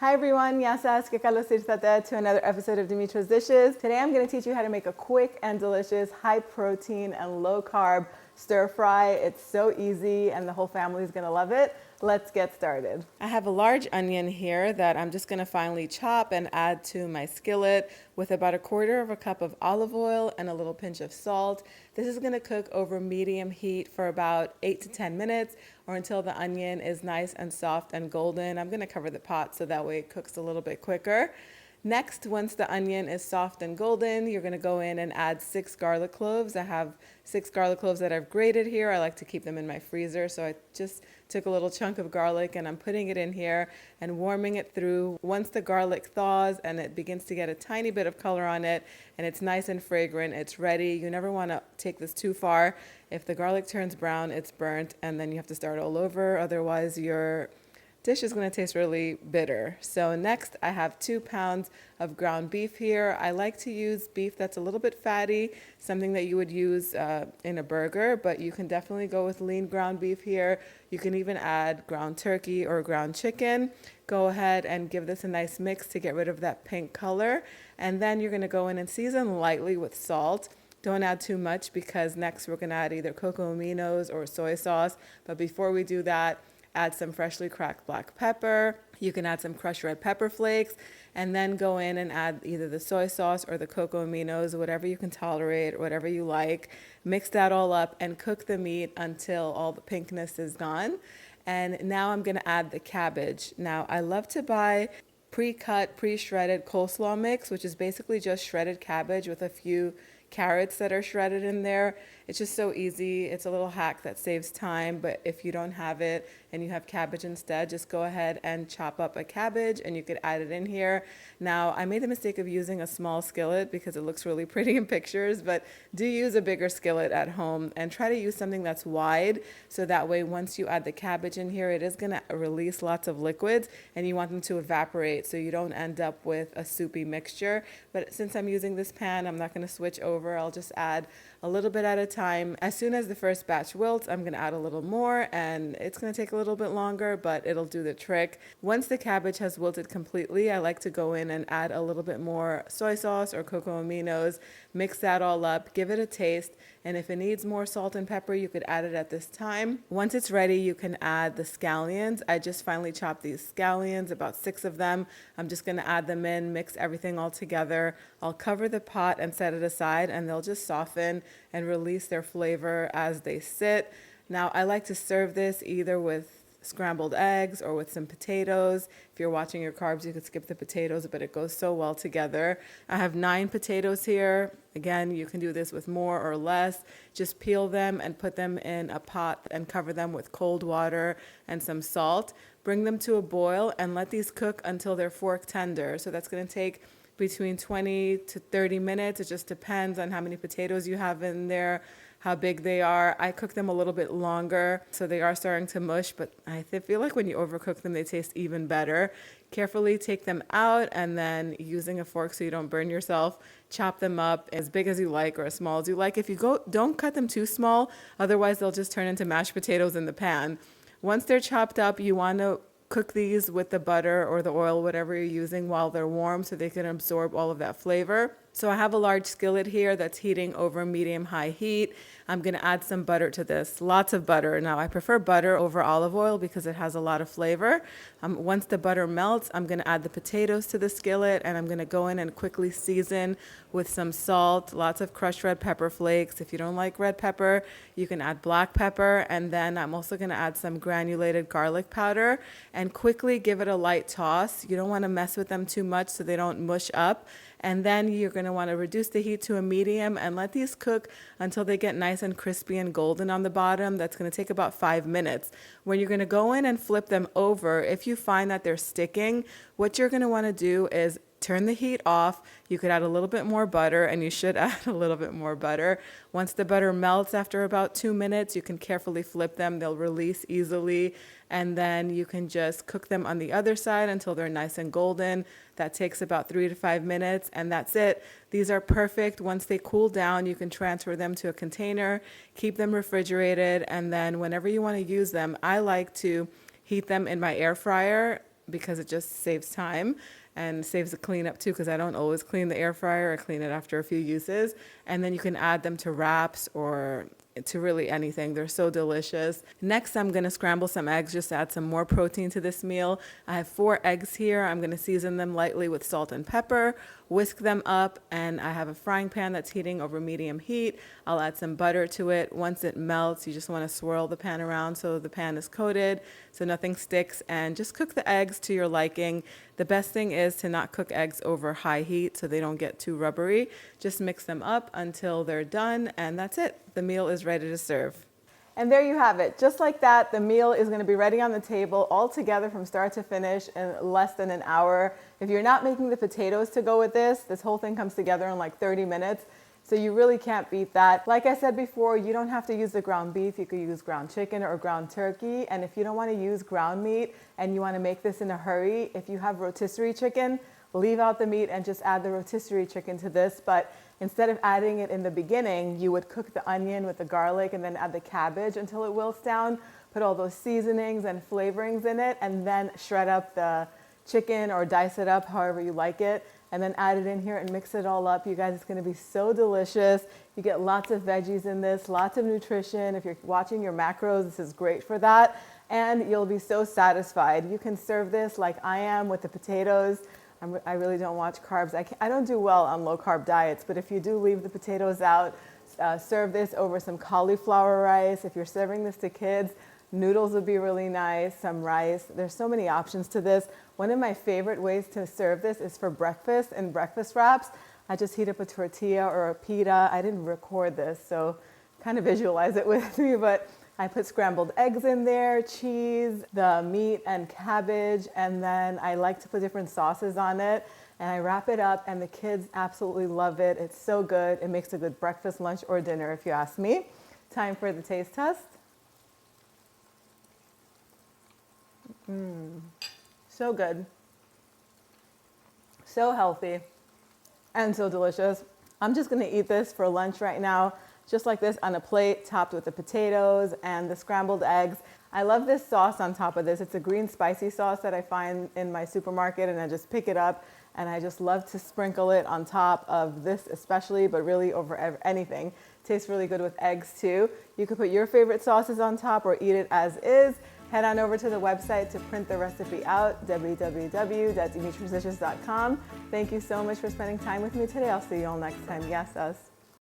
Hi everyone, yasas, que kalos irsate to another episode of Dimitra's Dishes. Today I'm going to teach you how to make a quick and delicious, high protein and low carb stir fry. It's so easy and the whole family is going to love it. Let's get started. I have a large onion here that I'm just going to finely chop and add to my skillet with about 1/4 cup of olive oil and a little pinch of salt. This is going to cook over medium heat for about 8 to 10 minutes or until the onion is nice and soft and golden. I'm going to cover the pot so that way it cooks a little bit quicker. Next, once the onion is soft and golden, you're going to go in and add 6 garlic cloves. I have 6 garlic cloves that I've grated here. I like to keep them in my freezer, so I just took a little chunk of garlic and I'm putting it in here and warming it through. Once the garlic thaws and it begins to get a tiny bit of color on it and it's nice and fragrant, it's ready. You never want to take this too far. If the garlic turns brown, it's burnt and then you have to start all over. Otherwise, your dish is going to taste really bitter. So next I have 2 pounds of ground beef here. I like to use beef that's a little bit fatty, something that you would use in a burger, but you can definitely go with lean ground beef here. You can even add ground turkey or ground chicken. Go ahead and give this a nice mix to get rid of that pink color. And then you're going to go in and season lightly with salt. Don't add too much because next we're going to add either coco aminos or soy sauce. But before we do that, add some freshly cracked black pepper. You can add some crushed red pepper flakes and then go in and add either the soy sauce or the coco aminos, whatever you can tolerate, whatever you like. Mix that all up and cook the meat until all the pinkness is gone. And now I'm going to add the cabbage. Now I love to buy pre-cut, pre-shredded coleslaw mix, which is basically just shredded cabbage with a few carrots that are shredded in there. It's just so easy. It's a little hack that saves time, but if you don't have it and you have cabbage instead, just go ahead and chop up a cabbage and you could add it in here. Now, I made the mistake of using a small skillet because it looks really pretty in pictures, but do use a bigger skillet at home and try to use something that's wide so that way once you add the cabbage in here, it is going to release lots of liquids and you want them to evaporate so you don't end up with a soupy mixture. But since I'm using this pan, I'm not going to switch over. I'll just add a little bit at a time. As soon as the first batch wilts, I'm going to add a little more and it's going to take a little bit longer, but it'll do the trick. Once the cabbage has wilted completely, I like to go in and add a little bit more soy sauce or coco aminos, mix that all up, give it a taste, and if it needs more salt and pepper, you could add it at this time. Once it's ready, you can add the scallions. I just finely chopped these scallions, about 6 of them. I'm just going to add them in, mix everything all together. I'll cover the pot and set it aside and they'll just soften and release their flavor as they sit. Now, I like to serve this either with scrambled eggs or with some potatoes. If you're watching your carbs, you could skip the potatoes, but it goes so well together. I have 9 potatoes here. Again, you can do this with more or less. Just peel them and put them in a pot and cover them with cold water and some salt. Bring them to a boil and let these cook until they're fork tender. So that's going to take between 20 to 30 minutes. It just depends on how many potatoes you have in there, how big they are. I cook them a little bit longer, so they are starting to mush, but I feel like when you overcook them, they taste even better. Carefully take them out and then using a fork so you don't burn yourself, chop them up as big as you like or as small as you like. If you don't cut them too small, otherwise they'll just turn into mashed potatoes in the pan. Once they're chopped up, you want to cook these with the butter or the oil, whatever you're using, while they're warm so they can absorb all of that flavor. So I have a large skillet here that's heating over medium-high heat. I'm going to add some butter to this, lots of butter. Now, I prefer butter over olive oil because it has a lot of flavor. Once the butter melts, I'm going to add the potatoes to the skillet and I'm going to go in and quickly season with some salt, lots of crushed red pepper flakes. If you don't like red pepper, you can add black pepper. And then I'm also going to add some granulated garlic powder and quickly give it a light toss. You don't want to mess with them too much so they don't mush up. And then you're going to want to reduce the heat to a medium and let these cook until they get nice and crispy and golden on the bottom. That's going to take about 5 minutes. When you're going to go in and flip them over, if you find that they're sticking, what you're going to want to do is turn the heat off. You could add a little bit more butter, and you should add a little bit more butter. Once the butter melts after about 2 minutes, you can carefully flip them. They'll release easily, and then you can just cook them on the other side until they're nice and golden. That takes about 3 to 5 minutes, and that's it. These are perfect. Once they cool down, you can transfer them to a container, keep them refrigerated, and then whenever you want to use them, I like to heat them in my air fryer because it just saves time and saves the cleanup too, because I don't always clean the air fryer. I clean it after a few uses. And then you can add them to wraps or to really anything. They're so delicious. Next, I'm going to scramble some eggs just to add some more protein to this meal. I have 4 eggs here. I'm going to season them lightly with salt and pepper, whisk them up, and I have a frying pan that's heating over medium heat. I'll add some butter to it. Once it melts, you just want to swirl the pan around so the pan is coated so nothing sticks, and just cook the eggs to your liking. The best thing is to not cook eggs over high heat so they don't get too rubbery. Just mix them up until they're done, and that's it. The meal is ready to serve. And there you have it. Just like that, the meal is going to be ready on the table all together from start to finish in less than an hour. If you're not making the potatoes to go with this whole thing comes together in like 30 minutes. So you really can't beat that. Like I said before, you don't have to use the ground beef. You could use ground chicken or ground turkey. And if you don't want to use ground meat and you want to make this in a hurry, if you have rotisserie chicken, leave out the meat and just add the rotisserie chicken to this. But instead of adding it in the beginning, you would cook the onion with the garlic and then add the cabbage until it wilts down, put all those seasonings and flavorings in it, and then shred up the chicken or dice it up however you like it, and then add it in here and mix it all up. You guys, it's gonna be so delicious. You get lots of veggies in this, lots of nutrition. If you're watching your macros, this is great for that. And you'll be so satisfied. You can serve this like I am with the potatoes. I really don't watch carbs. I don't do well on low carb diets, but if you do leave the potatoes out, serve this over some cauliflower rice. If you're serving this to kids, noodles would be really nice, some rice. There's so many options to this. One of my favorite ways to serve this is for breakfast and breakfast wraps. I just heat up a tortilla or a pita. I didn't record this, so kind of visualize it with me, but I put scrambled eggs in there, cheese, the meat and cabbage, and then I like to put different sauces on it, and I wrap it up, and the kids absolutely love it. It's so good. It makes a good breakfast, lunch, or dinner if you ask me. Time for the taste test. So good, so healthy, and so delicious. I'm just gonna eat this for lunch right now, just like this on a plate, topped with the potatoes and the scrambled eggs. I love this sauce on top of this. It's a green spicy sauce that I find in my supermarket, and I just pick it up, and I just love to sprinkle it on top of this especially, but really over anything. Tastes really good with eggs too. You could put your favorite sauces on top or eat it as is. Head on over to the website to print the recipe out, www.dimitrasdishes.com. Thank you so much for spending time with me today. I'll see you all next time. Yes, us.